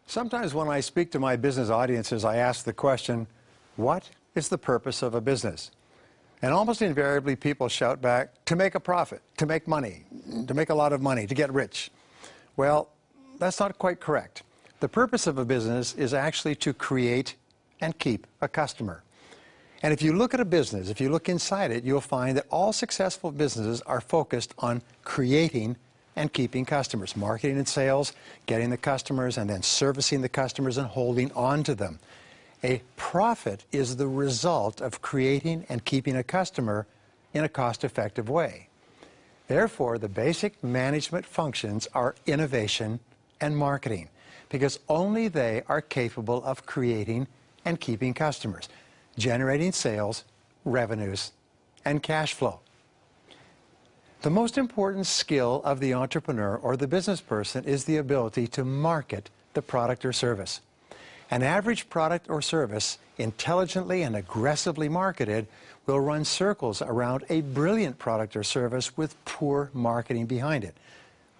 Sometimes when I speak to my business audiences, I ask the question, what is the purpose of a business? And almost invariably people shout back, to make a profit, to make money, to make a lot of money, to get rich. Well, that's not quite correct. The purpose of a business is actually to create and keep a customer. And if you look at a business, if you look inside it, you'll find that all successful businesses are focused on creating and keeping customers, marketing and sales, getting the customers, and then servicing the customers and holding on to them. A profit is the result of creating and keeping a customer in a cost-effective way. Therefore, the basic management functions are innovation and marketing, because only they are capable of creating and keeping customers, generating sales, revenues, and cash flow. The most important skill of the entrepreneur or the business person is the ability to market the product or service. An average product or service, intelligently and aggressively marketed, will run circles around a brilliant product or service with poor marketing behind it.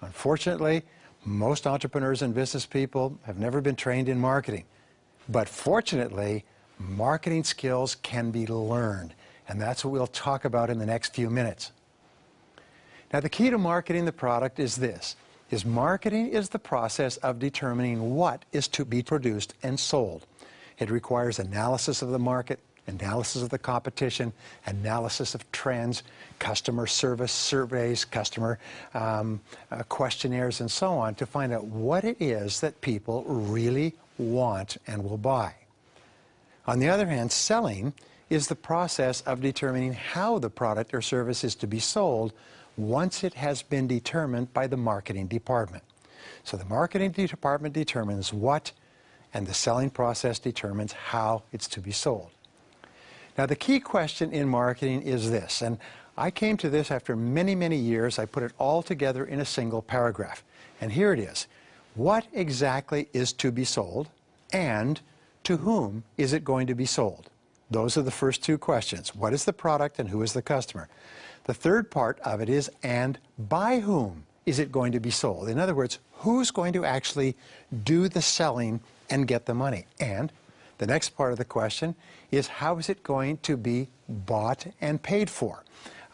Unfortunately, most entrepreneurs and business people have never been trained in marketing. But fortunately, marketing skills can be learned, and that's what we'll talk about in the next few minutes. Now, the key to marketing the product is this, marketing is the process of determining what is to be produced and sold. It requires analysis of the market, analysis of the competition, analysis of trends, customer service surveys, customer questionnaires, and so on to find out what it is that people really want and will buy. On the other hand, selling is the process of determining how the product or service is to be sold once it has been determined by the marketing department. So the marketing department determines what, and the selling process determines how it's to be sold. Now, the key question in marketing is this, and I came to this after many, many years. I put it all together in a single paragraph. And here it is. What exactly is to be sold, and to whom is it going to be sold? Those are the first two questions. What is the product and who is the customer? The third part of it is, and by whom is it going to be sold? In other words, who's going to actually do the selling and get the money? And the next part of the question is, how is it going to be bought and paid for?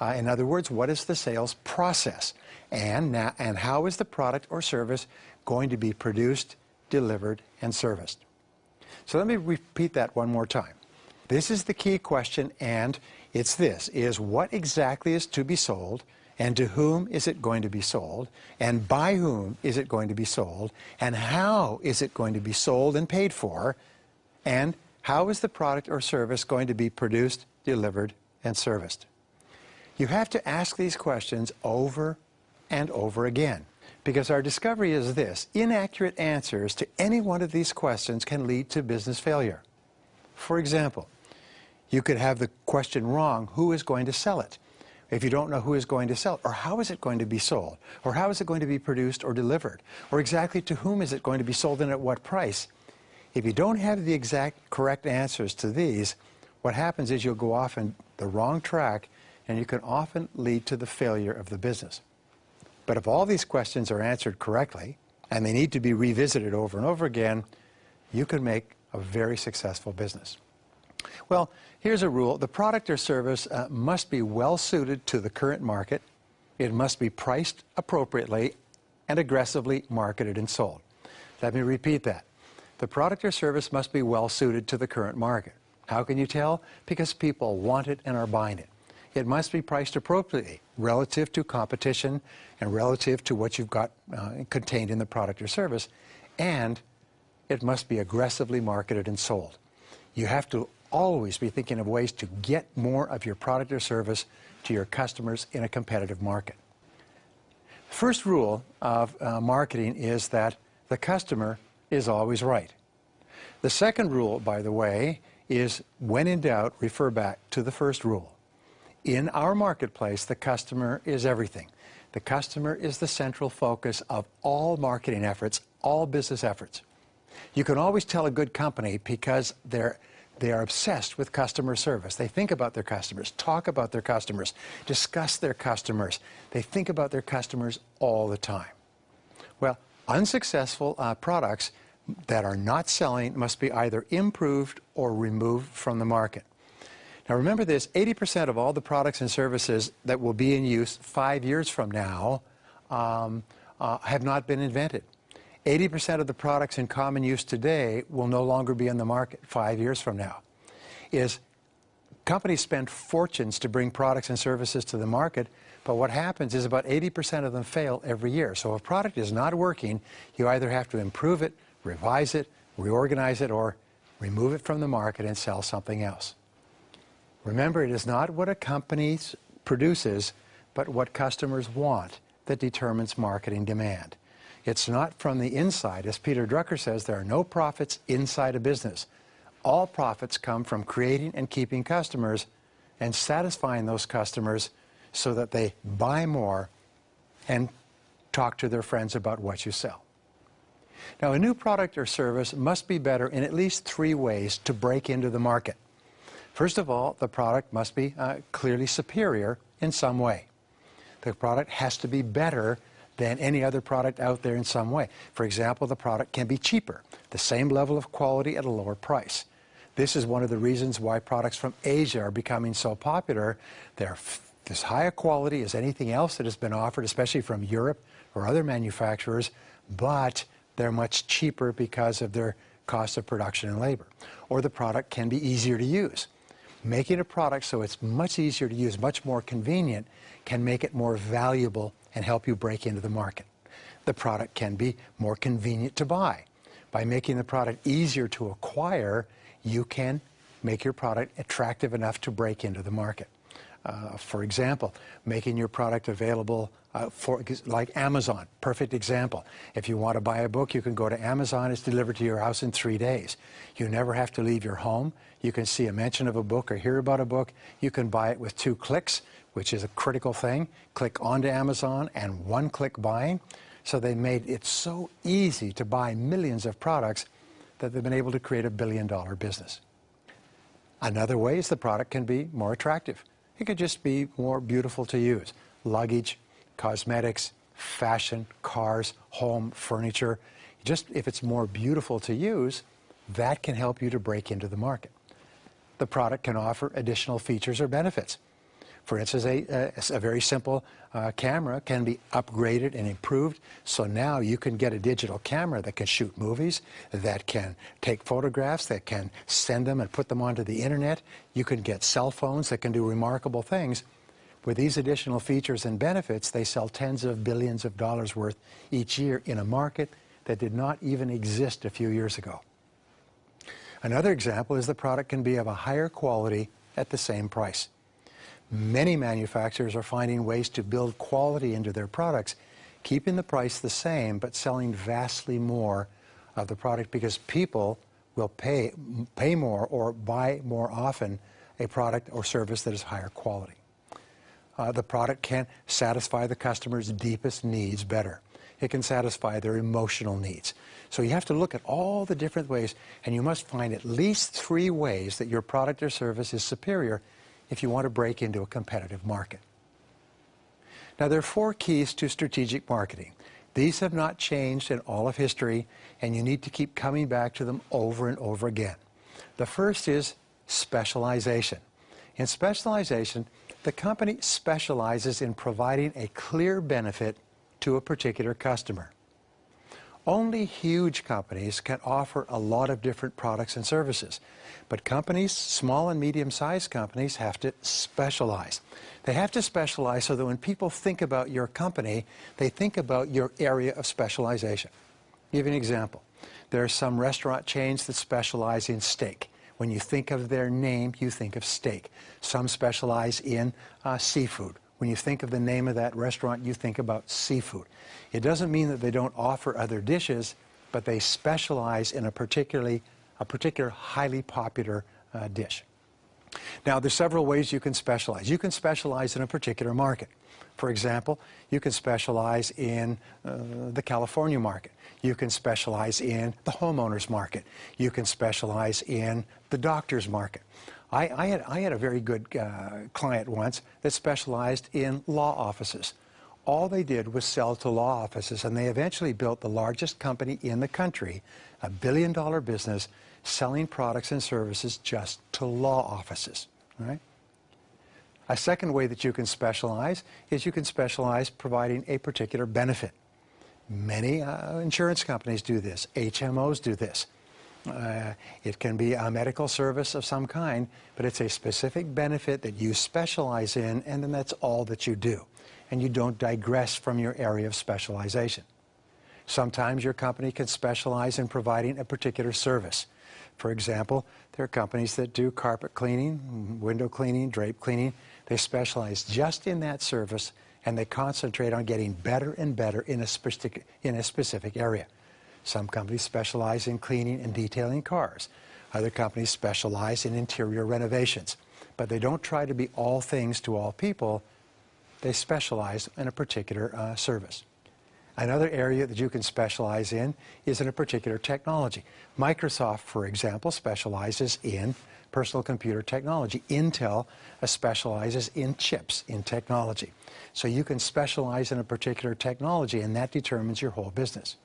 In other words, what is the sales process? And how is the product or service going to be produced, delivered, and serviced? So let me repeat that one more time. This is the key question, and it's this, is what exactly is to be sold, and to whom is it going to be sold, and by whom is it going to be sold, and how is it going to be sold and paid for, and how is the product or service going to be produced, delivered, and serviced? You have to ask these questions over and over again, because our discovery is this, inaccurate answers to any one of these questions can lead to business failure. For example, you could have the question wrong, who is going to sell it? If you don't know who is going to sell it, or how is it going to be sold, or how is it going to be produced or delivered, or exactly to whom is it going to be sold and at what price? If you don't have the exact correct answers to these, what happens is you'll go off on the wrong track, and you can often lead to the failure of the business. But if all these questions are answered correctly, and they need to be revisited over and over again, you can make a very successful business. Well, here's a rule. The product or service must be well suited to the current market. It must be priced appropriately and aggressively marketed and sold. Let me repeat that. The product or service must be well suited to the current market. How can you tell? Because people want it and are buying it. It must be priced appropriately relative to competition and relative to what you've got contained in the product or service, and it must be aggressively marketed and sold. You have to always be thinking of ways to get more of your product or service to your customers in a competitive market. First rule of marketing is that the customer is always right. The second rule, by the way, is when in doubt, refer back to the first rule. In our marketplace, the customer is everything. The customer is the central focus of all marketing efforts, all business efforts. You can always tell a good company because they are obsessed with customer service. They think about their customers, talk about their customers, discuss their customers. They think about their customers all the time. Well, unsuccessful products that are not selling must be either improved or removed from the market. Now remember this, 80% of all the products and services that will be in use 5 years from now have not been invented. 80% of the products in common use today will no longer be in the market 5 years from now. Companies spend fortunes to bring products and services to the market, but what happens is about 80% of them fail every year. So if a product is not working, you either have to improve it, revise it, reorganize it, or remove it from the market and sell something else. Remember, it is not what a company produces, but what customers want that determines marketing demand. It's not from the inside. As Peter Drucker says, there are no profits inside a business. All profits come from creating and keeping customers and satisfying those customers so that they buy more and talk to their friends about what you sell. Now, a new product or service must be better in at least 3 ways to break into the market. First of all, the product must be clearly superior in some way. The product has to be better than any other product out there in some way. For example, the product can be cheaper, the same level of quality at a lower price. This is one of the reasons why products from Asia are becoming so popular. They're as high a quality as anything else that has been offered, especially from Europe or other manufacturers, but they're much cheaper because of their cost of production and labor. Or the product can be easier to use. Making a product so it's much easier to use, much more convenient, can make it more valuable and help you break into the market. The product can be more convenient to buy. By making the product easier to acquire, you can make your product attractive enough to break into the market. For example, making your product available like Amazon, perfect example. If you want to buy a book, you can go to Amazon. It's delivered to your house in 3 days. You never have to leave your home. You can see a mention of a book or hear about a book. You can buy it with 2 clicks, which is a critical thing. Click onto Amazon and 1-click buying. So they made it so easy to buy millions of products that they've been able to create a billion-dollar business. Another way is the product can be more attractive. It could just be more beautiful to use. Luggage, cosmetics, fashion, cars, home, furniture. Just if it's more beautiful to use, that can help you to break into the market. The product can offer additional features or benefits. For instance, a very simple camera can be upgraded and improved. So now you can get a digital camera that can shoot movies, that can take photographs, that can send them and put them onto the internet. You can get cell phones that can do remarkable things. With these additional features and benefits, they sell tens of billions of dollars worth each year in a market that did not even exist a few years ago. Another example is the product can be of a higher quality at the same price. Many manufacturers are finding ways to build quality into their products, keeping the price the same, but selling vastly more of the product because people will pay more or buy more often a product or service that is higher quality. The product can satisfy the customer's deepest needs better. It can satisfy their emotional needs. So you have to look at all the different ways, and you must find at least 3 ways that your product or service is superior if you want to break into a competitive market. Now, there are 4 keys to strategic marketing. These have not changed in all of history, and you need to keep coming back to them over and over again. The first is specialization. In specialization, the company specializes in providing a clear benefit to a particular customer. Only huge companies can offer a lot of different products and services. But companies, small and medium-sized companies, have to specialize. They have to specialize so that when people think about your company, they think about your area of specialization. I'll give you an example. There are some restaurant chains that specialize in steak. When you think of their name, you think of steak. Some specialize in seafood. When you think of the name of that restaurant, you think about seafood. It doesn't mean that they don't offer other dishes, but they specialize in a particular highly popular dish. Now, there's several ways you can specialize. You can specialize in a particular market. For example, you can specialize in the California market. You can specialize in the homeowners market. You can specialize in the doctor's market. I had a very good client once that specialized in law offices. all they did was sell to law offices, and they eventually built the largest company in the country, a billion-dollar business, selling products and services just to law offices. Right? A second way that you can specialize is you can specialize providing a particular benefit. Many insurance companies do this. HMOs do this. It can be a medical service of some kind, but it's a specific benefit that you specialize in, and then that's all that you do. And you don't digress from your area of specialization. Sometimes your company can specialize in providing a particular service. For example, there are companies that do carpet cleaning, window cleaning, drape cleaning. They specialize just in that service, and they concentrate on getting better and better in a specific area. Some companies specialize in cleaning and detailing cars. Other companies specialize in interior renovations. But they don't try to be all things to all people. They specialize in a particular service. Another area that you can specialize in is in a particular technology. Microsoft, for example, specializes in personal computer technology. Intel specializes in chips, in technology. So you can specialize in a particular technology, and that determines your whole business.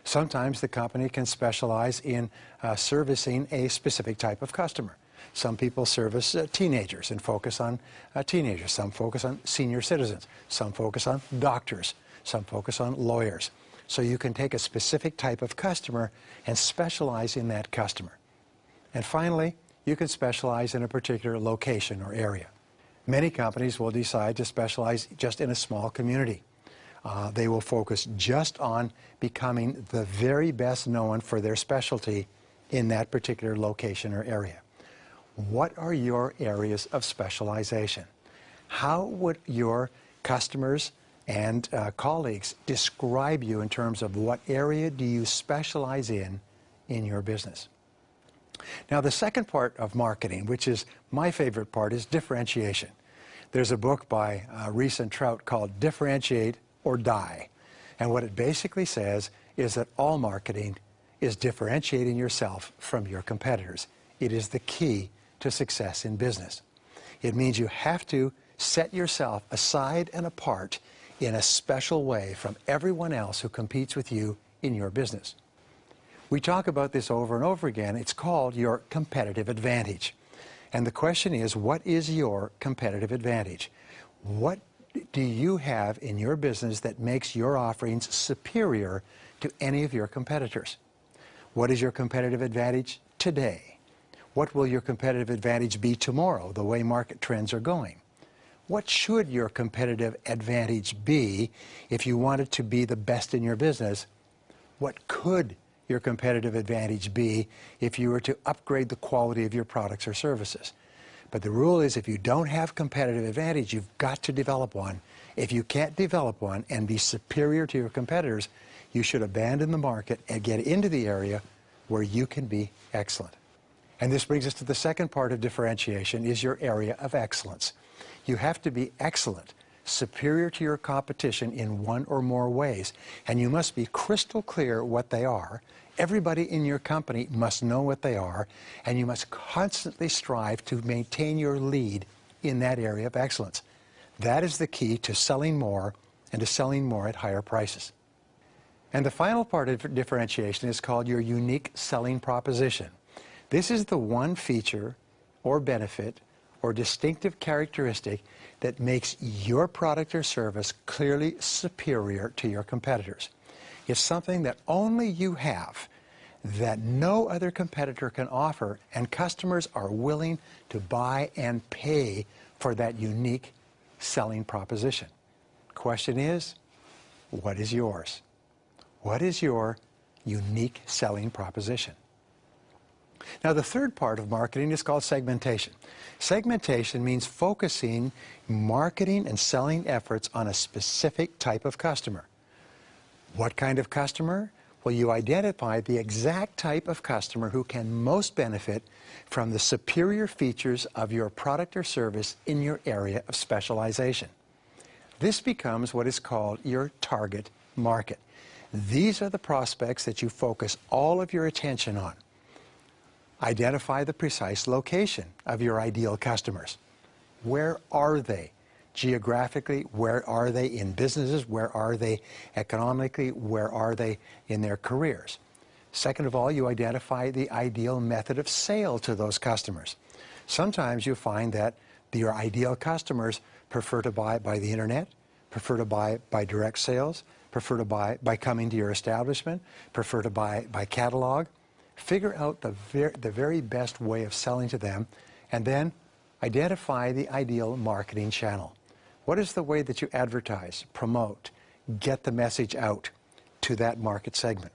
Sometimes the company can specialize in servicing a specific type of customer. Some people service teenagers and focus on teenagers. Some focus on senior citizens. Some focus on doctors. Some focus on lawyers. So you can take a specific type of customer and specialize in that customer. And finally, you can specialize in a particular location or area. Many companies will decide to specialize just in a small community. They will focus just on becoming the very best known for their specialty in that particular location or area. What are your areas of specialization? How would your customers and colleagues describe you in terms of what area do you specialize in your business? Now, the second part of marketing, which is my favorite part, is differentiation. There's a book by Reese and Trout called Differentiate or Die. And what it basically says is that all marketing is differentiating yourself from your competitors. It is the key to success in business. It means you have to set yourself aside and apart in a special way from everyone else who competes with you in your business. We talk about this over and over again. It's called your competitive advantage. And the question is, what is your competitive advantage? What do you have in your business that makes your offerings superior to any of your competitors? What is your competitive advantage today? What will your competitive advantage be tomorrow, the way market trends are going? What should your competitive advantage be if you wanted to be the best in your business? What could your competitive advantage be if you were to upgrade the quality of your products or services? But the rule is, if you don't have competitive advantage, you've got to develop one. If you can't develop one and be superior to your competitors, you should abandon the market and get into the area where you can be excellent. And this brings us to the second part of differentiation, is your area of excellence. You have to be excellent, superior to your competition in one or more ways, and you must be crystal clear what they are. Everybody in your company must know what they are, and you must constantly strive to maintain your lead in that area of excellence. That is the key to selling more and to selling more at higher prices. And the final part of differentiation is called your unique selling proposition. This is the one feature or benefit or distinctive characteristic that makes your product or service clearly superior to your competitors. It's something that only you have, that no other competitor can offer, and customers are willing to buy and pay for that unique selling proposition. Question is, what is yours? What is your unique selling proposition? Now, the third part of marketing is called segmentation. Segmentation means focusing marketing and selling efforts on a specific type of customer. What kind of customer? Well, you identify the exact type of customer who can most benefit from the superior features of your product or service in your area of specialization. This becomes what is called your target market. These are the prospects that you focus all of your attention on. Identify the precise location of your ideal customers. Where are they? Geographically, where are they in businesses? Where are they economically? Where are they in their careers? Second of all, you identify the ideal method of sale to those customers. Sometimes you find that your ideal customers prefer to buy by the internet, prefer to buy by direct sales, prefer to buy by coming to your establishment, prefer to buy by catalog. Figure out the very best way of selling to them, and then identify the ideal marketing channel. What is the way that you advertise, promote, get the message out to that market segment?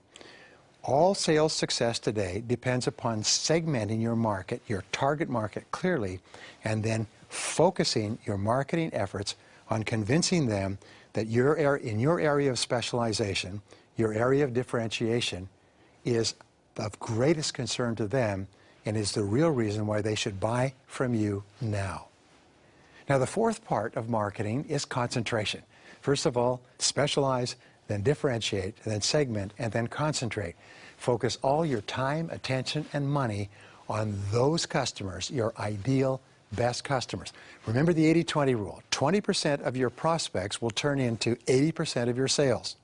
All sales success today depends upon segmenting your market, your target market clearly, and then focusing your marketing efforts on convincing them that in your area of specialization, your area of differentiation is of greatest concern to them and is the real reason why they should buy from you now. Now, the fourth part of marketing is concentration. First of all, specialize, then differentiate, then segment, and then concentrate. Focus all your time, attention, and money on those customers, your ideal best customers. Remember the 80-20 rule. 20% of your prospects will turn into 80% of your sales.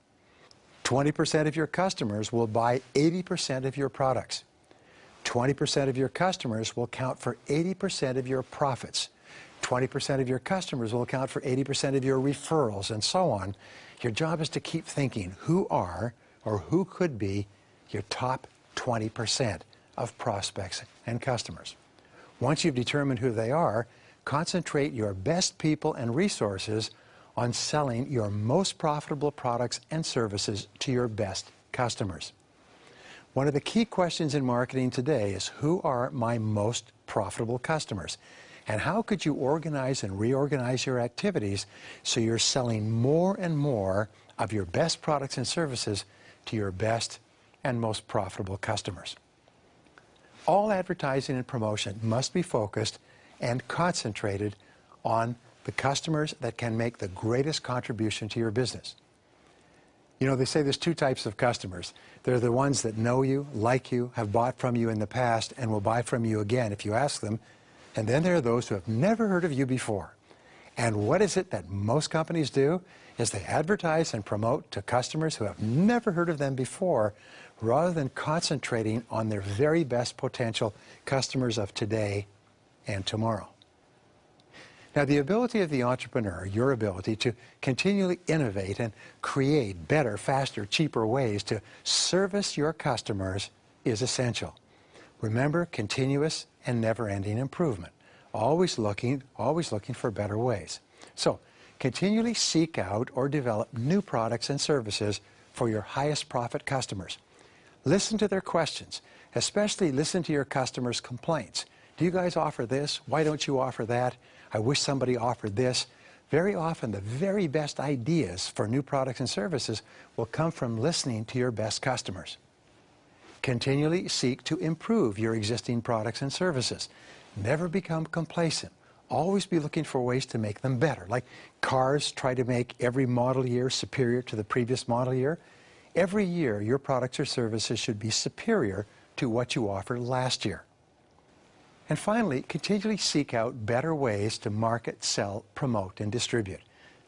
20% of your customers will buy 80% of your products. 20% of your customers will count for 80% of your profits. 20% of your customers will account for 80% of your referrals, and so on. Your job is to keep thinking who are or who could be your top 20% of prospects and customers. Once you've determined who they are, concentrate your best people and resources on selling your most profitable products and services to your best customers. One of the key questions in marketing today is, who are my most profitable customers? And how could you organize and reorganize your activities so you're selling more and more of your best products and services to your best and most profitable customers? All advertising and promotion must be focused and concentrated on the customers that can make the greatest contribution to your business. You know, they say there's two types of customers. They're the ones that know you, like you, have bought from you in the past, and will buy from you again if you ask them. And then there are those who have never heard of you before. And what is it that most companies do? Is they advertise and promote to customers who have never heard of them before, rather than concentrating on their very best potential customers of today and tomorrow. Now, the ability of the entrepreneur, your ability to continually innovate and create better, faster, cheaper ways to service your customers is essential. Remember, continuous and never-ending improvement. Always looking for better ways. So, continually seek out or develop new products and services for your highest profit customers. Listen to their questions, especially listen to your customers' complaints. Do you guys offer this? Why don't you offer that? I wish somebody offered this. Very often, the very best ideas for new products and services will come from listening to your best customers. Continually seek to improve your existing products and services. Never become complacent. Always be looking for ways to make them better. Like cars try to make every model year superior to the previous model year. Every year, your products or services should be superior to what you offered last year. And finally, continually seek out better ways to market, sell, promote, and distribute.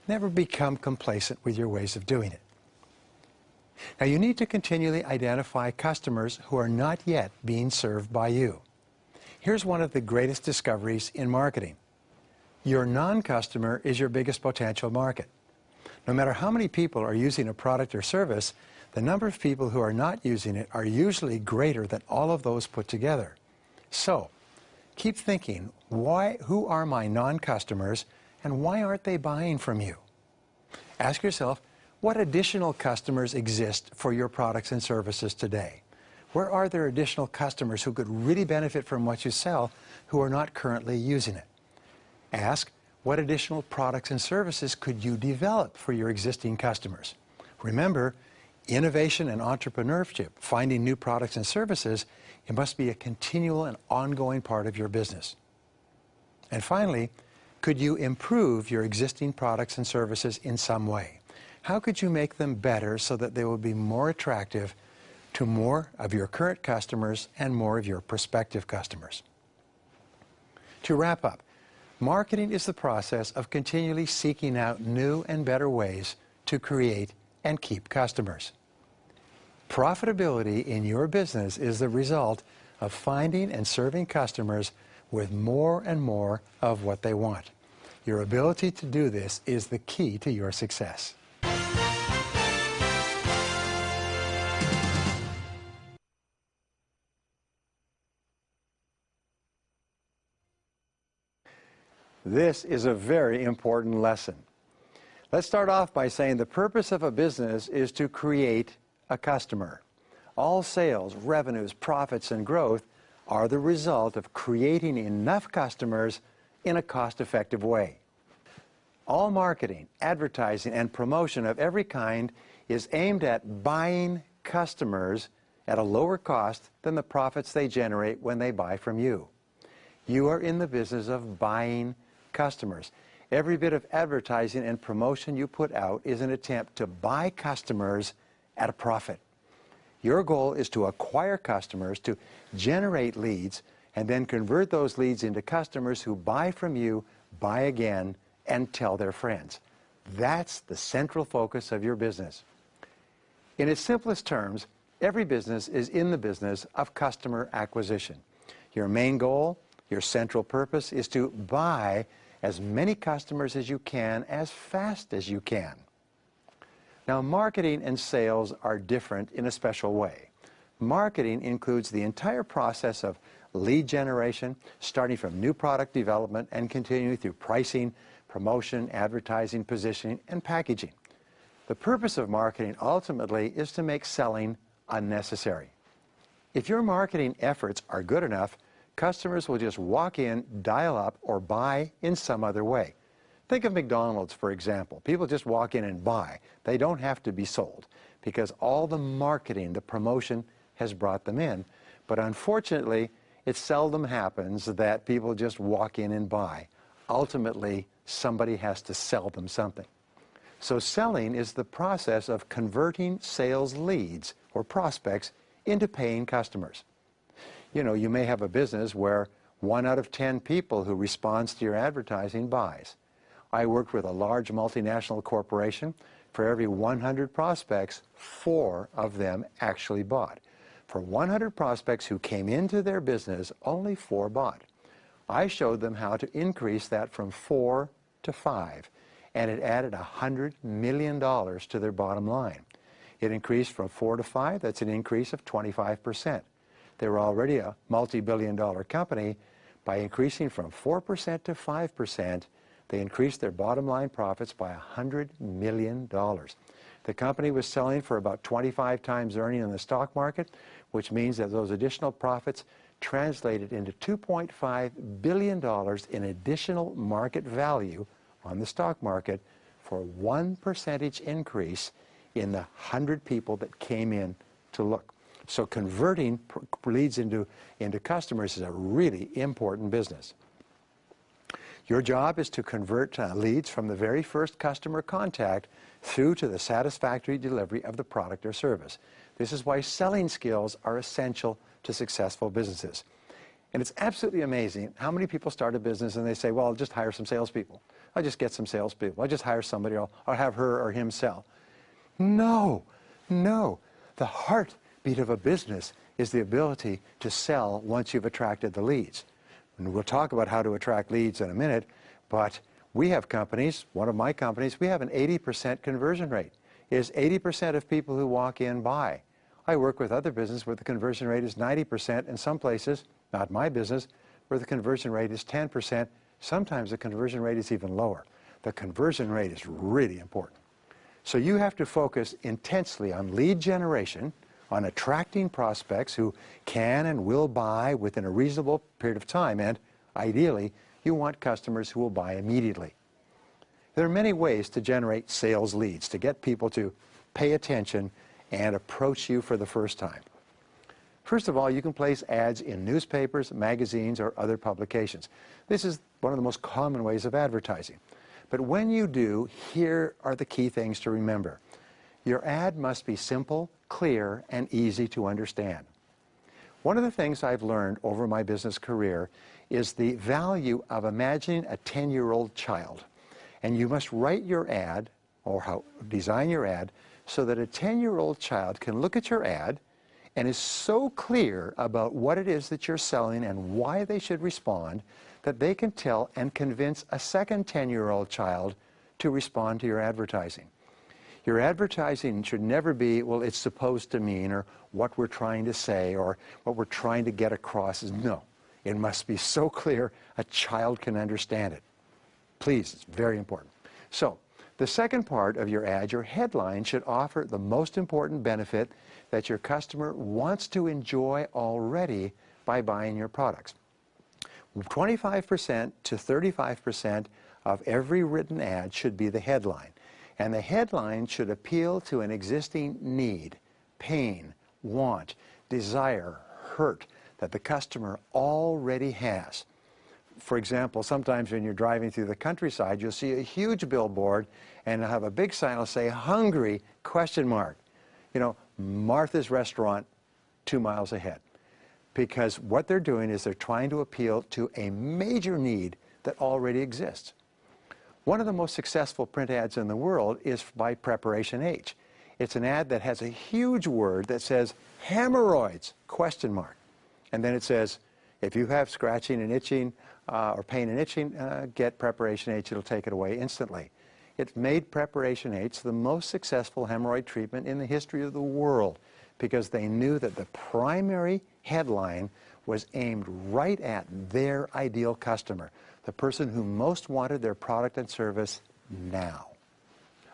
Never become complacent with your ways of doing it. Now, you need to continually identify customers who are not yet being served by you. Here's one of the greatest discoveries in marketing. Your non-customer is your biggest potential market. No matter how many people are using a product or service, the number of people who are not using it are usually greater than all of those put together. So, keep thinking, who are my non-customers and why aren't they buying from you? Ask yourself, what additional customers exist for your products and services today? Where are there additional customers who could really benefit from what you sell who are not currently using it? Ask, what additional products and services could you develop for your existing customers? Remember, innovation and entrepreneurship, finding new products and services, it must be a continual and ongoing part of your business. And finally, could you improve your existing products and services in some way? How could you make them better so that they will be more attractive to more of your current customers and more of your prospective customers? To wrap up, Marketing is the process of continually seeking out new and better ways to create and keep customers. Profitability in your business is the result of finding and serving customers with more and more of what they want. Your ability to do this is the key to your success. This is a very important lesson. Let's start off by saying the purpose of a business is to create a customer. All sales, revenues, profits, and growth are the result of creating enough customers in a cost-effective way. All marketing, advertising, and promotion of every kind is aimed at buying customers at a lower cost than the profits they generate when they buy from you. You are in the business of buying customers. Every bit of advertising and promotion you put out is an attempt to buy customers at a profit. Your goal is to acquire customers, to generate leads, and then convert those leads into customers who buy from you, buy again, and tell their friends. That's the central focus of your business. In its simplest terms, every business is in the business of customer acquisition. Your main goal, your central purpose, is to buy as many customers as you can, as fast as you can. Now, marketing and sales are different in a special way. Marketing includes the entire process of lead generation, starting from new product development and continuing through pricing, promotion, advertising, positioning, and packaging. The purpose of marketing ultimately is to make selling unnecessary. If your marketing efforts are good enough, customers will just walk in, dial up, or buy in some other way. Think of McDonald's, for example. People just walk in and buy. They don't have to be sold because all the marketing, the promotion has brought them in. But unfortunately, it seldom happens that people just walk in and buy. Ultimately, somebody has to sell them something. So selling is the process of converting sales leads or prospects into paying customers. You know, you may have a business where 1 out of 10 people who responds to your advertising buys. I worked with a large multinational corporation. For every 100 prospects, 4 of them actually bought. For 100 prospects who came into their business, only 4 bought. I showed them how to increase that from 4 to 5, and it added $100 million to their bottom line. It increased from 4 to 5, that's an increase of 25%. They were already a multi-billion-dollar company. By increasing from 4% to 5%, they increased their bottom line profits by $100 million. The company was selling for about 25 times earning in the stock market, which means that those additional profits translated into $2.5 billion in additional market value on the stock market for 1% increase in the 100 people that came in to look. So converting leads into customers is a really important business. Your job is to convert leads from the very first customer contact through to the satisfactory delivery of the product or service. This is why selling skills are essential to successful businesses. And it's absolutely amazing how many people start a business and they say, well, I'll just hire some salespeople. I'll just get some salespeople. I'll just hire somebody, or I'll have her or him sell. No, no. The heartbeat of a business is the ability to sell once you've attracted the leads. And we'll talk about how to attract leads in a minute, but we have companies, one of my companies, we have an 80% conversion rate. It is 80% of people who walk in buy. I work with other businesses where the conversion rate is 90%, and some places, not my business, where the conversion rate is 10%. Sometimes the conversion rate is even lower. The conversion rate is really important. So you have to focus intensely on lead generation, on attracting prospects who can and will buy within a reasonable period of time, and ideally, you want customers who will buy immediately. There are many ways to generate sales leads, to get people to pay attention and approach you for the first time. First of all, you can place ads in newspapers, magazines, or other publications. This is one of the most common ways of advertising. But when you do, here are the key things to remember. Your ad must be simple, clear, and easy to understand. One of the things I've learned over my business career is the value of imagining a 10-year-old child. And you must write your ad, or design your ad, so that a 10-year-old child can look at your ad and is so clear about what it is that you're selling and why they should respond that they can tell and convince a second 10-year-old child to respond to your advertising. Your advertising should never be, well, it's supposed to mean, or what we're trying to say, or what we're trying to get across. No, it must be so clear a child can understand it. Please, it's very important. So, the second part of your ad, your headline, should offer the most important benefit that your customer wants to enjoy already by buying your products. 25% to 35% of every written ad should be the headline. And the headline should appeal to an existing need, pain, want, desire, hurt that the customer already has. For example, sometimes when you're driving through the countryside, you'll see a huge billboard and it'll have a big sign that'll say, "Hungry?" ? You know, Martha's Restaurant 2 miles ahead. Because what they're doing is they're trying to appeal to a major need that already exists. One of the most successful print ads in the world is by Preparation H. It's an ad that has a huge word that says, "Hemorrhoids?" ? And then it says, if you have scratching and itching or pain and itching, get Preparation H. It'll take it away instantly. It made Preparation H the most successful hemorrhoid treatment in the history of the world because they knew that the primary headline was aimed right at their ideal customer, the person who most wanted their product and service now.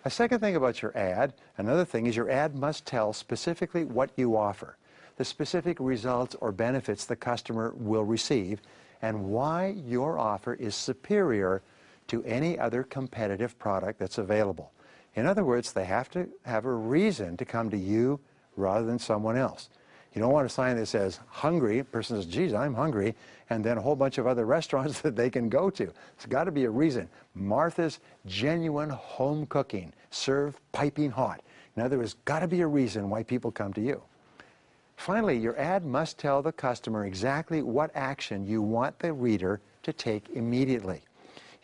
A second thing about your ad, another thing, is your ad must tell specifically what you offer, the specific results or benefits the customer will receive, and why your offer is superior to any other competitive product that's available. In other words, they have to have a reason to come to you rather than someone else. You don't want a sign that says, "Hungry." The person says, "Geez, I'm hungry," and then a whole bunch of other restaurants that they can go to. There's got to be a reason. Martha's Genuine Home Cooking, served piping hot. In other words, got to be a reason why people come to you. Finally, your ad must tell the customer exactly what action you want the reader to take immediately.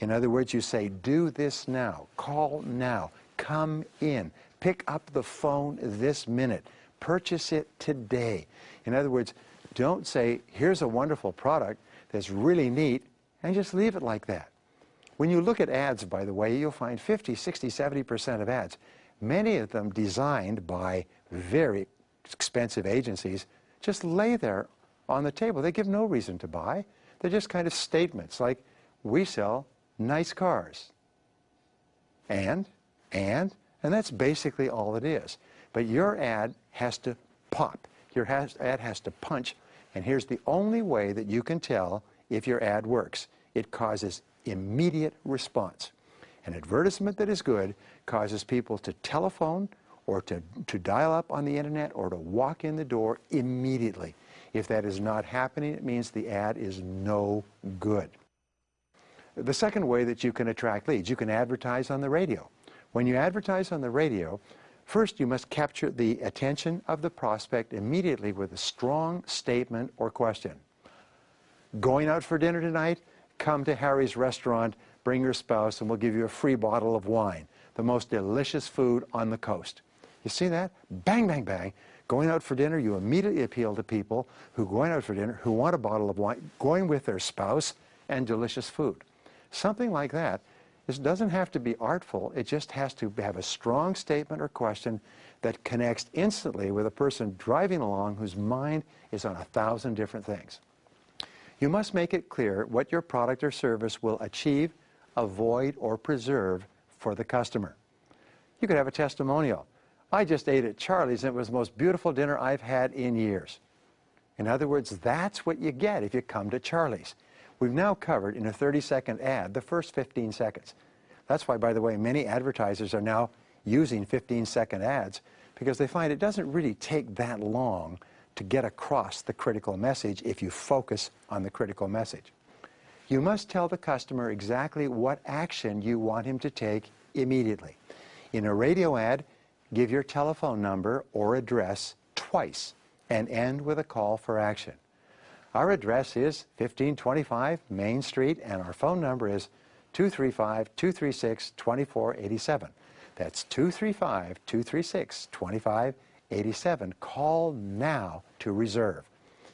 In other words, you say, "Do this now, call now, come in, pick up the phone this minute, purchase it today." In other words, don't say, "Here's a wonderful product that's really neat," and just leave it like that. When you look at ads, by the way, you'll find 50, 60, 70% of ads, many of them designed by very expensive agencies, just lay there on the table. They give no reason to buy. They're just kind of statements like, "We sell nice cars." And that's basically all it is. But your ad has to pop. Your ad has to punch. And here's the only way that you can tell if your ad works. It causes immediate response. An advertisement that is good causes people to telephone or to dial up on the internet or to walk in the door immediately. If that is not happening, it means the ad is no good. The second way that you can attract leads, you can advertise on the radio. When you advertise on the radio, first you must capture the attention of the prospect immediately with a strong statement or question. "Going out for dinner tonight? Come to Harry's restaurant, bring your spouse, and we'll give you a free bottle of wine. The most delicious food on the coast." You see that? Bang, bang, bang. Going out for dinner, you immediately appeal to people who are going out for dinner, who want a bottle of wine, going with their spouse, and delicious food. Something like that. This doesn't have to be artful. It just has to have a strong statement or question that connects instantly with a person driving along whose mind is on 1,000 different things. You must make it clear what your product or service will achieve, avoid, or preserve for the customer. You could have a testimonial. "I just ate at Charlie's and it was the most beautiful dinner I've had in years." In other words, that's what you get if you come to Charlie's. We've now covered in a 30-second ad the first 15 seconds. That's why, by the way, many advertisers are now using 15-second ads because they find it doesn't really take that long to get across the critical message if you focus on the critical message. You must tell the customer exactly what action you want him to take immediately. In a radio ad, give your telephone number or address twice and end with a call for action. Our address is 1525 Main Street, and our phone number is 235-236-2487. That's 235-236-2587. Call now to reserve.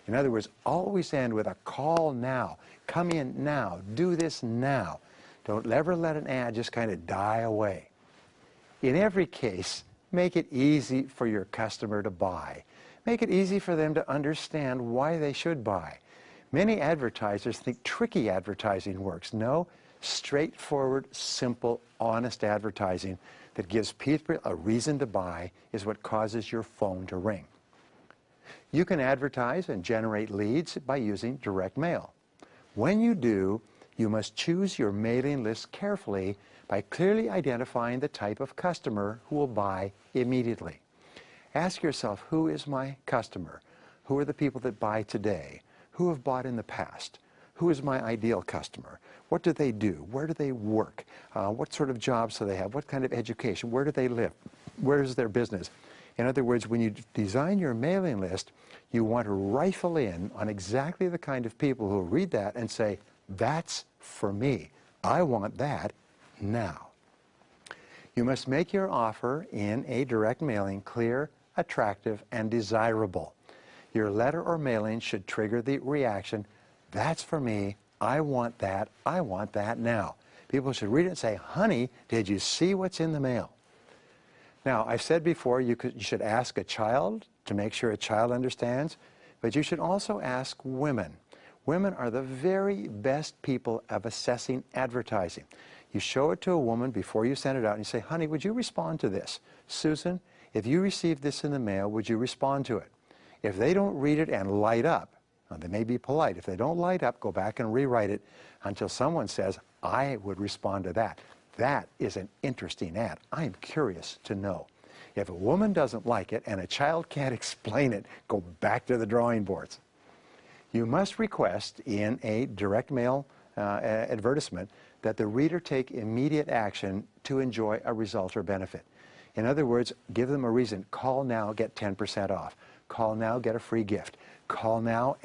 In other words, always end with a call now. Come in now. Do this now. Don't ever let an ad just kind of die away. In every case, make it easy for your customer to buy. Make it easy for them to understand why they should buy. Many advertisers think tricky advertising works. No, straightforward, simple, honest advertising that gives people a reason to buy is what causes your phone to ring. You can advertise and generate leads by using direct mail. When you do, you must choose your mailing list carefully by clearly identifying the type of customer who will buy immediately. Ask yourself, who is my customer? Who are the people that buy today? Who have bought in the past? Who is my ideal customer? What do they do? Where do they work? What sort of jobs do they have? What kind of education? Where do they live? Where is their business? In other words, when you design your mailing list, you want to rifle in on exactly the kind of people who will read that and say, that's for me. I want that now. You must make your offer in a direct mailing clear, attractive, and desirable. Your letter or mailing should trigger the reaction, that's for me, I want that now. People should read it and say, honey, did you see what's in the mail? Now, I've said before, you should ask a child to make sure a child understands, but you should also ask women. Women are the very best people of assessing advertising. You show it to a woman before you send it out and you say, honey, would you respond to this? Susan, if you received this in the mail, would you respond to it? If they don't read it and light up, now they may be polite. If they don't light up, go back and rewrite it until someone says, I would respond to that. That is an interesting ad. I'm curious to know. If a woman doesn't like it and a child can't explain it, go back to the drawing boards. You must request in a direct mail advertisement that the reader take immediate action to enjoy a result or benefit. In other words, give them a reason. Call now, get 10% off. Call now, get a free gift. Call now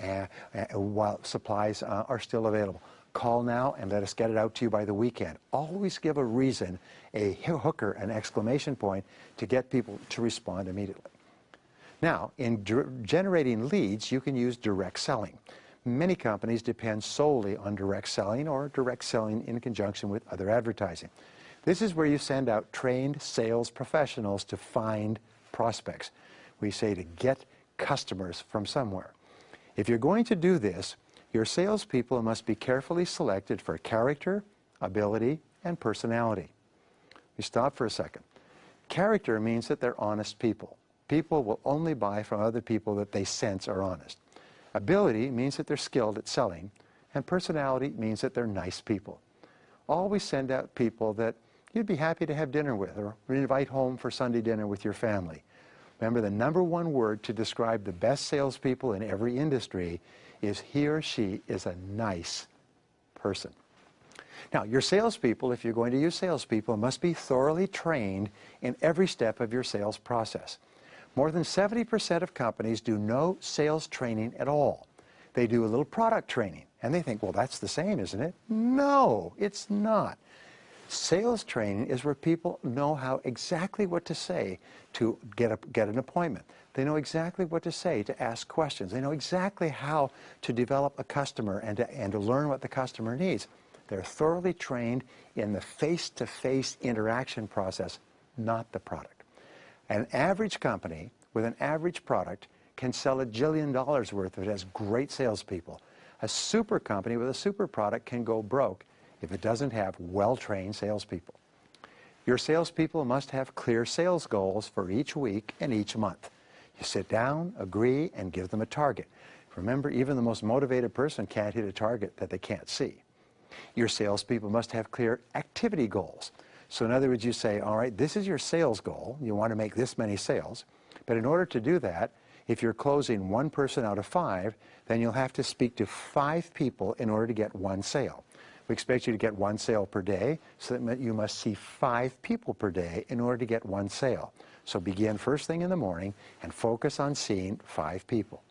while supplies are still available. Call now and let us get it out to you by the weekend. Always give a reason, a hooker, an exclamation point to get people to respond immediately. Now, in generating leads, you can use direct selling. Many companies depend solely on direct selling or direct selling in conjunction with other advertising. This is where you send out trained sales professionals to find prospects. We say to get customers from somewhere. If you're going to do this, your salespeople must be carefully selected for character, ability, and personality. We stop for a second. Character means that they're honest people. People will only buy from other people that they sense are honest. Ability means that they're skilled at selling, and personality means that they're nice people. Always send out people that you'd be happy to have dinner with or invite home for Sunday dinner with your family. Remember, the number one word to describe the best salespeople in every industry is he or she is a nice person. Now, your salespeople, if you're going to use salespeople, must be thoroughly trained in every step of your sales process. More than 70% of companies do no sales training at all. They do a little product training, and they think, well, that's the same, isn't it? No, it's not. Sales training is where people know how exactly what to say to get an appointment. They know exactly what to say to ask questions. They know exactly how to develop a customer and to learn what the customer needs. They're thoroughly trained in the face-to-face interaction process, not the product. An average company with an average product can sell $1 jillion worth if it has great salespeople. A super company with a super product can go broke if it doesn't have well-trained salespeople. Your salespeople must have clear sales goals for each week and each month. You sit down, agree, and give them a target. Remember, even the most motivated person can't hit a target that they can't see. Your salespeople must have clear activity goals. So in other words, you say, all right, this is your sales goal. You want to make this many sales. But in order to do that, if you're closing one person out of 5, then you'll have to speak to 5 people in order to get 1 sale. We expect you to get 1 sale per day, so that you must see 5 people per day in order to get 1 sale. So begin first thing in the morning and focus on seeing 5 people.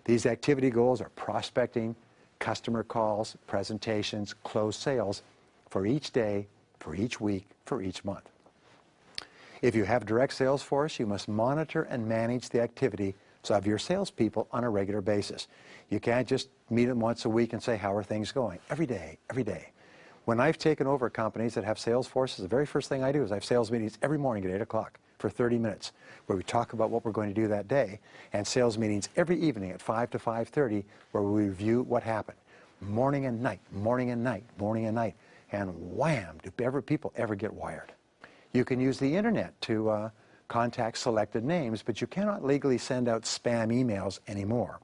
These activity goals are prospecting, customer calls, presentations, closed sales for each day, for each week, for each month. If you have direct sales force, you must monitor and manage the activity of your salespeople on a regular basis. You can't just meet them once a week and say, how are things going? Every day, every day. When I've taken over companies that have sales forces, the very first thing I do is I have sales meetings every morning at 8 o'clock for 30 minutes where we talk about what we're going to do that day, and sales meetings every evening at 5 to 5:30 where we review what happened. Morning and night, morning and night, morning and night. And wham, do people ever get wired. You can use the internet to contact selected names, but you cannot legally send out spam emails anymore.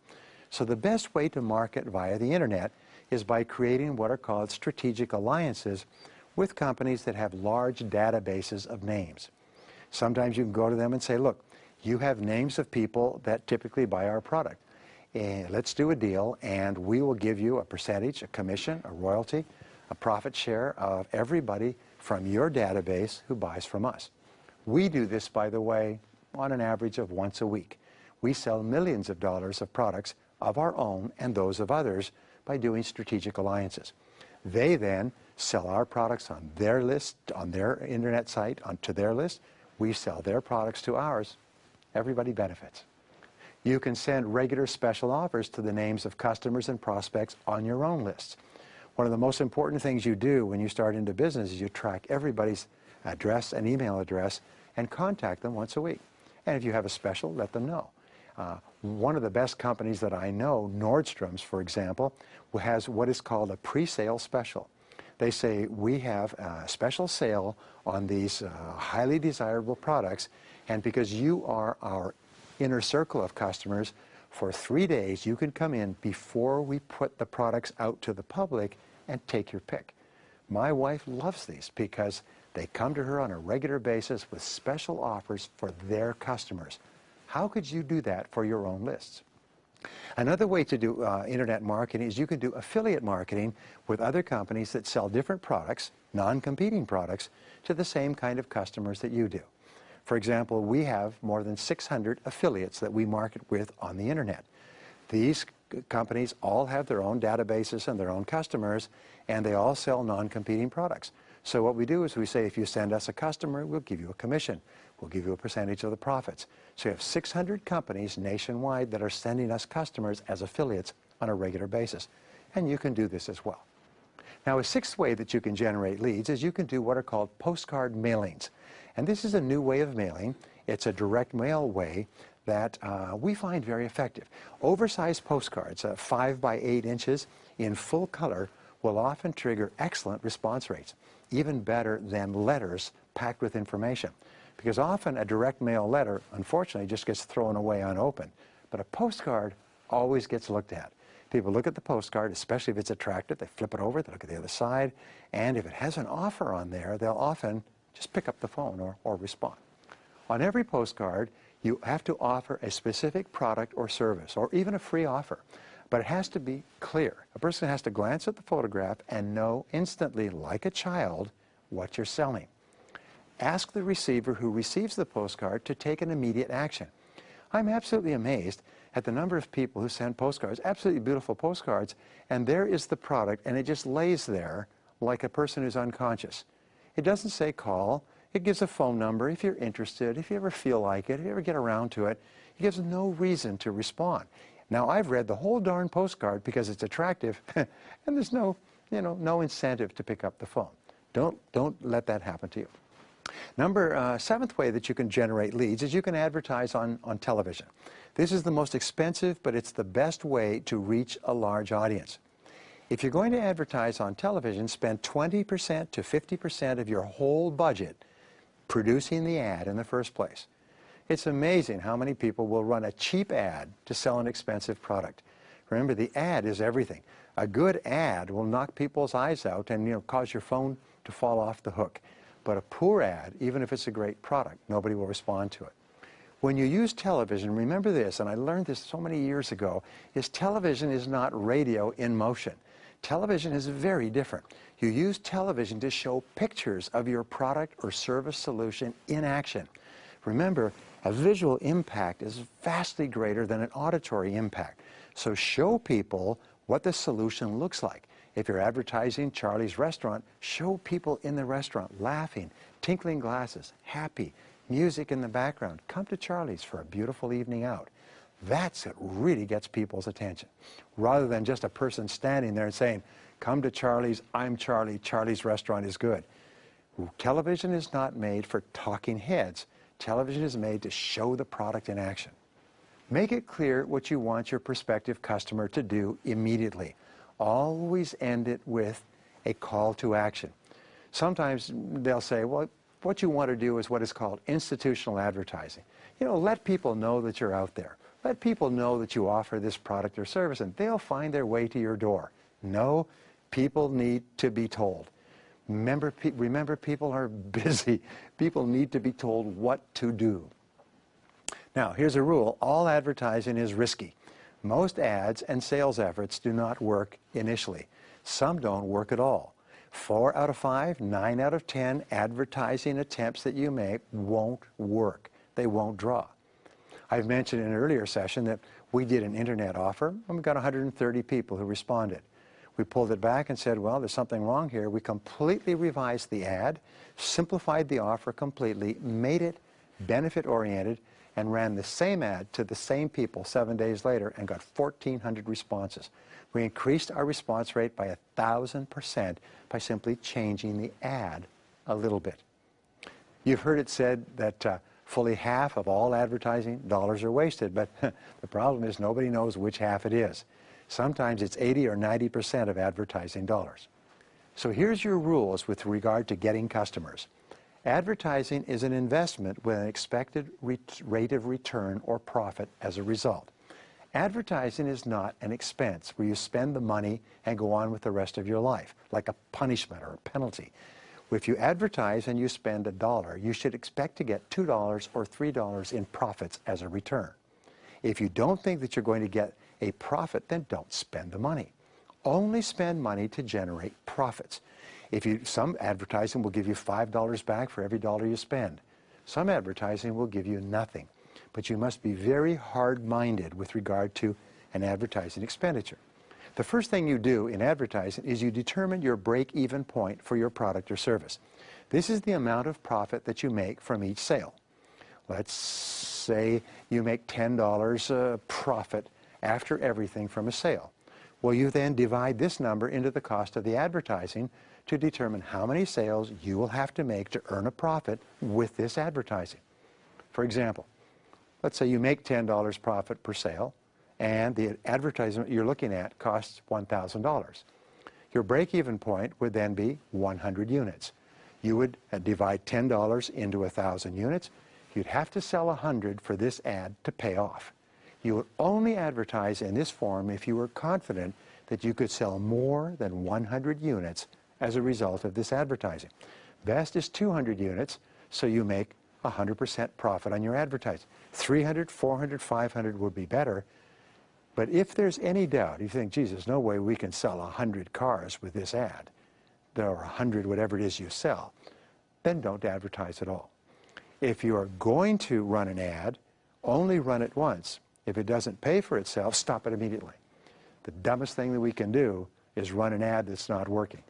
So the best way to market via the internet is by creating what are called strategic alliances with companies that have large databases of names. Sometimes you can go to them and say, look, you have names of people that typically buy our product. Let's do a deal, and we will give you a percentage, a commission, a royalty, a profit share of everybody from your database who buys from us. We do this, by the way, on an average of once a week. We sell millions of dollars of products of our own and those of others by doing strategic alliances. They then sell our products on their list, on their internet site, onto their list. We sell their products to ours. Everybody benefits. You can send regular special offers to the names of customers and prospects on your own lists. One of the most important things you do when you start into business is you track everybody's address and email address and contact them once a week. And if you have a special, let them know. One of the best companies that I know, Nordstrom's, for example, has what is called a pre-sale special. They say, we have a special sale on these highly desirable products, and because you are our inner circle of customers, for 3 days you can come in before we put the products out to the public and take your pick. My wife loves these because they come to her on a regular basis with special offers for their customers. How could you do that for your own lists? Another way to do internet marketing is you can do affiliate marketing with other companies that sell different products, non-competing products, to the same kind of customers that you do. For example, we have more than 600 affiliates that we market with on the internet. These companies all have their own databases and their own customers, and they all sell non-competing products. So what we do is we say, if you send us a customer, we'll give you a commission. We'll give you a percentage of the profits. So you have 600 companies nationwide that are sending us customers as affiliates on a regular basis. And you can do this as well. Now, a sixth way that you can generate leads is you can do what are called postcard mailings. And this is a new way of mailing. It's a direct mail way that we find very effective. Oversized postcards, 5 by 8 inches in full color, will often trigger excellent response rates, even better than letters packed with information. Because often a direct mail letter, unfortunately, just gets thrown away unopened. But a postcard always gets looked at. People look at the postcard, especially if it's attractive. They flip it over, they look at the other side, and if it has an offer on there, they'll often just pick up the phone or respond. On every postcard, you have to offer a specific product or service, or even a free offer. But it has to be clear. A person has to glance at the photograph and know instantly, like a child, what you're selling. Ask the receiver who receives the postcard to take an immediate action. I'm absolutely amazed at the number of people who send postcards, absolutely beautiful postcards, and there is the product, and it just lays there like a person who's unconscious. It doesn't say call. It gives a phone number if you're interested, if you ever feel like it, if you ever get around to it. It gives no reason to respond. Now, I've read the whole darn postcard because it's attractive, and there's no incentive to pick up the phone. Don't let that happen to you. Seventh way that you can generate leads is you can advertise on television. This is the most expensive, but it's the best way to reach a large audience. If you're going to advertise on television, spend 20% to 50% of your whole budget producing the ad in the first place. It's amazing how many people will run a cheap ad to sell an expensive product. Remember, the ad is everything. A good ad will knock people's eyes out and cause your phone to fall off the hook. But a poor ad, even if it's a great product, nobody will respond to it. When you use television, remember this, and I learned this so many years ago, is television is not radio in motion. Television is very different. You use television to show pictures of your product or service solution in action. Remember, a visual impact is vastly greater than an auditory impact. So show people what the solution looks like. If you're advertising Charlie's Restaurant, show people in the restaurant laughing, tinkling glasses, happy, music in the background. Come to Charlie's for a beautiful evening out. That's what really gets people's attention, rather than just a person standing there and saying, come to Charlie's, I'm Charlie, Charlie's Restaurant is good. Television is not made for talking heads. Television is made to show the product in action. Make it clear what you want your prospective customer to do immediately. Always end it with a call to action. Sometimes they'll say, well, what you want to do is what is called institutional advertising. You know, let people know that you're out there. Let people know that you offer this product or service, and they'll find their way to your door. No, people need to be told. Remember, people are busy. People need to be told what to do. Now, here's a rule. All advertising is risky. Most ads and sales efforts do not work initially. Some don't work at all. 4 out of 5, 9 out of 10 advertising attempts that you make won't work. They won't draw. I've mentioned in an earlier session that we did an internet offer, and we got 130 people who responded. We pulled it back and said, well, there's something wrong here. We completely revised the ad, simplified the offer completely, made it benefit-oriented, and ran the same ad to the same people 7 days later and got 1,400 responses. We increased our response rate by 1,000% by simply changing the ad a little bit. You've heard it said that fully half of all advertising dollars are wasted, but the problem is nobody knows which half it is. Sometimes it's 80 or 90% of advertising dollars. So here's your rules with regard to getting customers. Advertising is an investment with an expected rate of return or profit as a result. Advertising is not an expense where you spend the money and go on with the rest of your life, like a punishment or a penalty. If you advertise and you spend $1, you should expect to get $2 or $3 in profits as a return. If you don't think that you're going to get a profit, then don't spend the money. Only spend money to generate profits. Some advertising will give you $5 back for every dollar you spend. Some advertising will give you nothing. But you must be very hard-minded with regard to an advertising expenditure. The first thing you do in advertising is you determine your break-even point for your product or service. This is the amount of profit that you make from each sale. Let's say you make $10 profit after everything from a sale. Well, you then divide this number into the cost of the advertising to determine how many sales you will have to make to earn a profit with this advertising. For example, let's say you make $10 profit per sale, and the advertisement you're looking at costs $1,000. Your break-even point would then be 100 units. You would divide $10 into 1,000 units. You'd have to sell 100 for this ad to pay off. You would only advertise in this form if you were confident that you could sell more than 100 units as a result of this advertising. Best is 200 units, so you make 100% profit on your advertising. 300, 400, 500 would be better. But if there's any doubt, you think, geez, there's no way we can sell 100 cars with this ad, or 100, whatever it is you sell, then don't advertise at all. If you are going to run an ad, only run it once. If it doesn't pay for itself, stop it immediately. The dumbest thing that we can do is run an ad that's not working.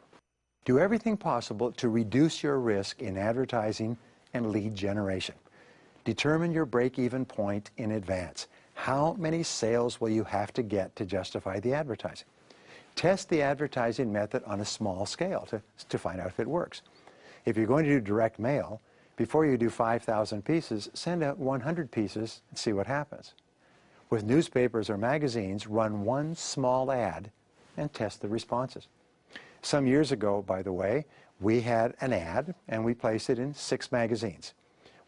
Do everything possible to reduce your risk in advertising and lead generation. Determine your break-even point in advance. How many sales will you have to get to justify the advertising? Test the advertising method on a small scale to find out if it works. If you're going to do direct mail, before you do 5,000 pieces, send out 100 pieces and see what happens. With newspapers or magazines, run one small ad and test the responses. Some years ago, by the way, we had an ad and we placed it in 6 magazines.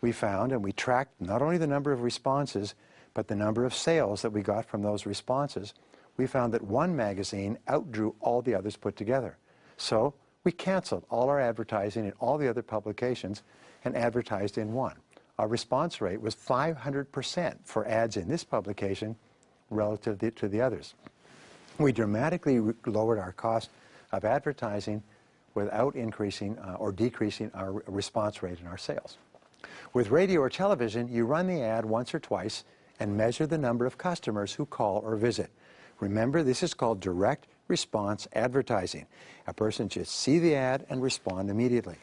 We found and we tracked not only the number of responses, but the number of sales that we got from those responses. We found that one magazine outdrew all the others put together. So we canceled all our advertising in all the other publications and advertised in one. Our response rate was 500% for ads in this publication relative to the others. We dramatically lowered our cost of advertising without increasing or decreasing our response rate in our sales. With radio or television, you run the ad once or twice and measure the number of customers who call or visit. Remember, this is called direct response advertising. A person should see the ad and respond immediately.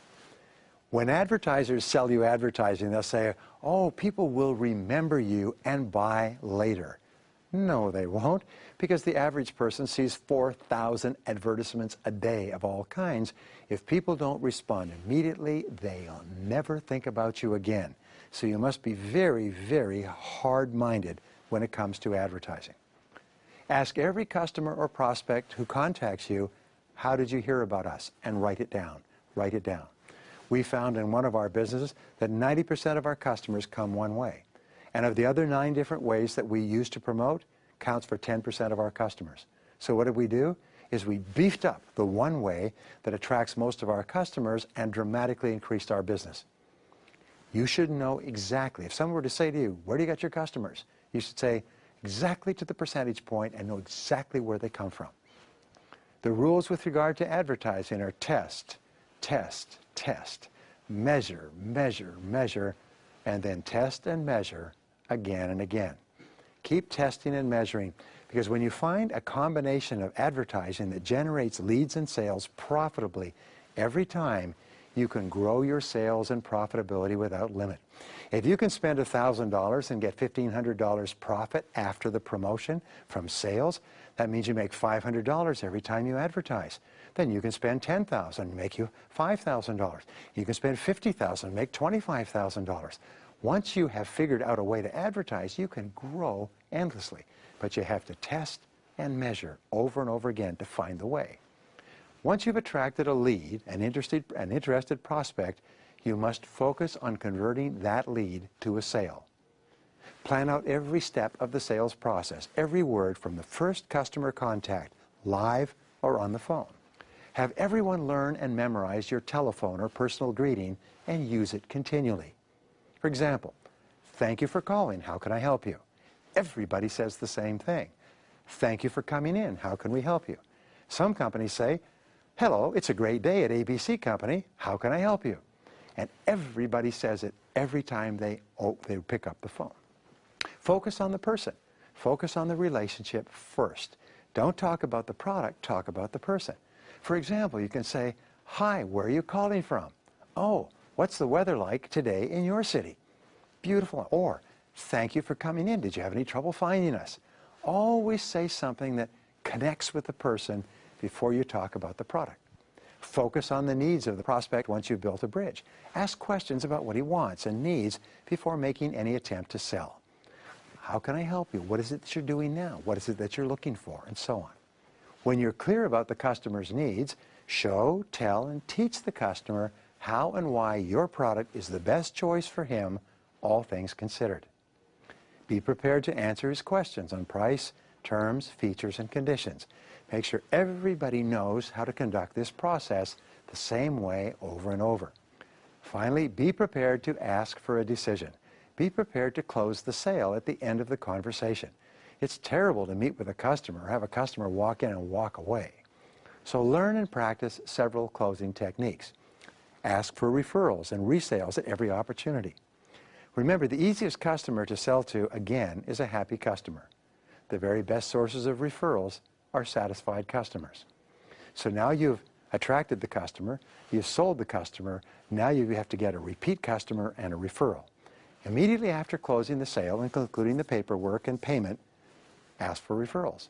When advertisers sell you advertising, they'll say, oh, people will remember you and buy later. No, they won't, because the average person sees 4,000 advertisements a day of all kinds. If people don't respond immediately, they'll never think about you again. So you must be very, very hard-minded when it comes to advertising. Ask every customer or prospect who contacts you, how did you hear about us? And write it down. Write it down. We found in one of our businesses that 90% of our customers come one way. And of the other 9 different ways that we use to promote, counts for 10% of our customers. So what did we do? Is we beefed up the one way that attracts most of our customers and dramatically increased our business. You should know exactly. If someone were to say to you, where do you get your customers? You should say exactly to the percentage point and know exactly where they come from. The rules with regard to advertising are test, test, test, measure, measure, measure, and then test and measure again and again. Keep testing and measuring, because when you find a combination of advertising that generates leads and sales profitably every time, you can grow your sales and profitability without limit. If you can spend $1,000 and get $1,500 profit after the promotion from sales, that means you make $500 every time you advertise. Then you can spend $10,000 and make you $5,000. You can spend $50,000 and make $25,000. Once you have figured out a way to advertise, you can grow endlessly. But you have to test and measure over and over again to find the way. Once you've attracted a lead, an interested prospect, you must focus on converting that lead to a sale. Plan out every step of the sales process, every word from the first customer contact, live or on the phone. Have everyone learn and memorize your telephone or personal greeting and use it continually. For example, thank you for calling. How can I help you? Everybody says the same thing. Thank you for coming in. How can we help you? Some companies say, hello, it's a great day at ABC Company. How can I help you? And everybody says it every time they pick up the phone. Focus on the person. Focus on the relationship first. Don't talk about the product, talk about the person. For example, you can say, hi, where are you calling from? Oh, what's the weather like today in your city? Beautiful. Or, thank you for coming in. Did you have any trouble finding us? Always say something that connects with the person before you talk about the product. Focus on the needs of the prospect once you've built a bridge. Ask questions about what he wants and needs before making any attempt to sell. How can I help you? What is it that you're doing now? What is it that you're looking for? And so on. When you're clear about the customer's needs, show, tell, and teach the customer how and why your product is the best choice for him, all things considered. Be prepared to answer his questions on price, terms, features, and conditions. Make sure everybody knows how to conduct this process the same way over and over. Finally, be prepared to ask for a decision. Be prepared to close the sale at the end of the conversation. It's terrible to meet with a customer or have a customer walk in and walk away. So learn and practice several closing techniques. Ask for referrals and resales at every opportunity. Remember, the easiest customer to sell to, again, is a happy customer. The very best sources of referrals are satisfied customers. So now you've attracted the customer, you've sold the customer, now you have to get a repeat customer and a referral. Immediately after closing the sale and concluding the paperwork and payment, ask for referrals.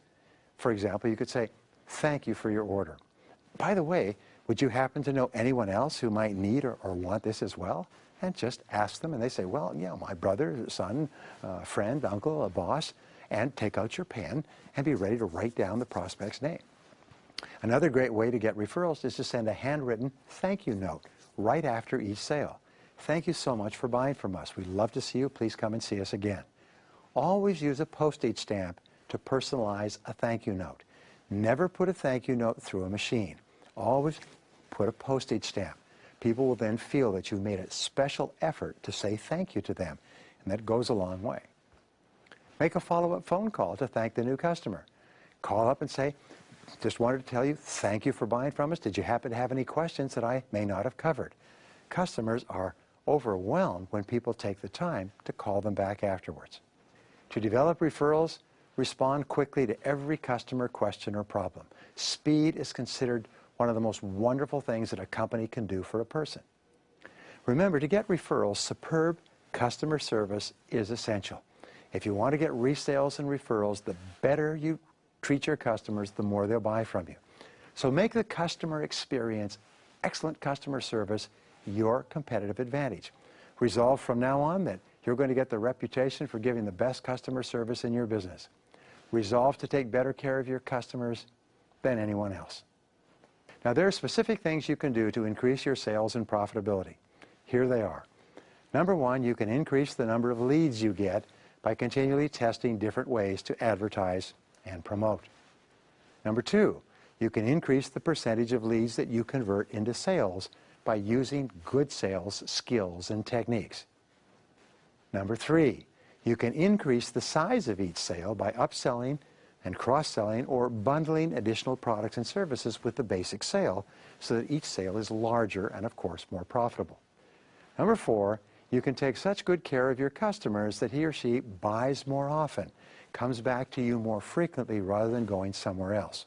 For example, you could say, thank you for your order. By the way, would you happen to know anyone else who might need or want this as well? And just ask them, and they say, well, yeah, my brother, son, friend, uncle, a boss, and take out your pen and be ready to write down the prospect's name. Another great way to get referrals is to send a handwritten thank you note right after each sale. Thank you so much for buying from us. We'd love to see you. Please come and see us again. Always use a postage stamp to personalize a thank you note. Never put a thank you note through a machine. Always put a postage stamp. People will then feel that you've made a special effort to say thank you to them, and that goes a long way. Make a follow-up phone call to thank the new customer. Call up and say, just wanted to tell you, thank you for buying from us. Did you happen to have any questions that I may not have covered? Customers are overwhelmed when people take the time to call them back afterwards. To develop referrals, respond quickly to every customer question or problem. Speed is considered one of the most wonderful things that a company can do for a person. Remember, to get referrals, superb customer service is essential. If you want to get resales and referrals, the better you treat your customers, the more they'll buy from you. So make the customer experience, excellent customer service, your competitive advantage. Resolve from now on that you're going to get the reputation for giving the best customer service in your business. Resolve to take better care of your customers than anyone else. Now, there are specific things you can do to increase your sales and profitability. Here they are. Number one, you can increase the number of leads you get by continually testing different ways to advertise and promote. Number two, you can increase the percentage of leads that you convert into sales by using good sales skills and techniques. Number three, you can increase the size of each sale by upselling and cross-selling or bundling additional products and services with the basic sale so that each sale is larger and, of course, more profitable. Number four, you can take such good care of your customers that he or she buys more often, comes back to you more frequently rather than going somewhere else.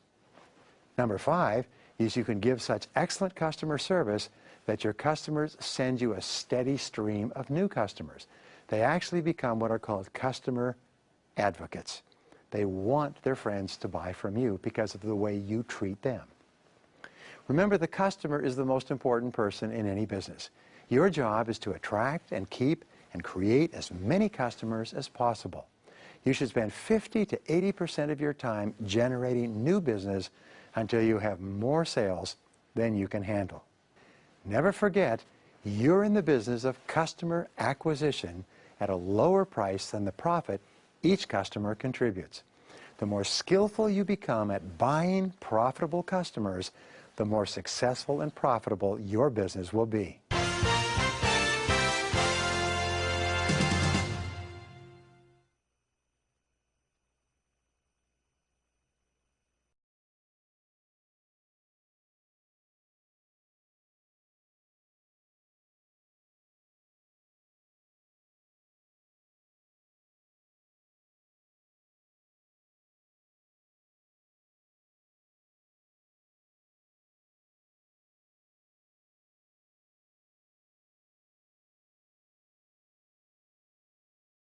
Number five is you can give such excellent customer service that your customers send you a steady stream of new customers. They actually become what are called customer advocates. They want their friends to buy from you because of the way you treat them. Remember, the customer is the most important person in any business. Your job is to attract and keep and create as many customers as possible. You should spend 50 to 80% of your time generating new business until you have more sales than you can handle. Never forget, you're in the business of customer acquisition at a lower price than the profit each customer contributes. The more skillful you become at buying profitable customers, the more successful and profitable your business will be.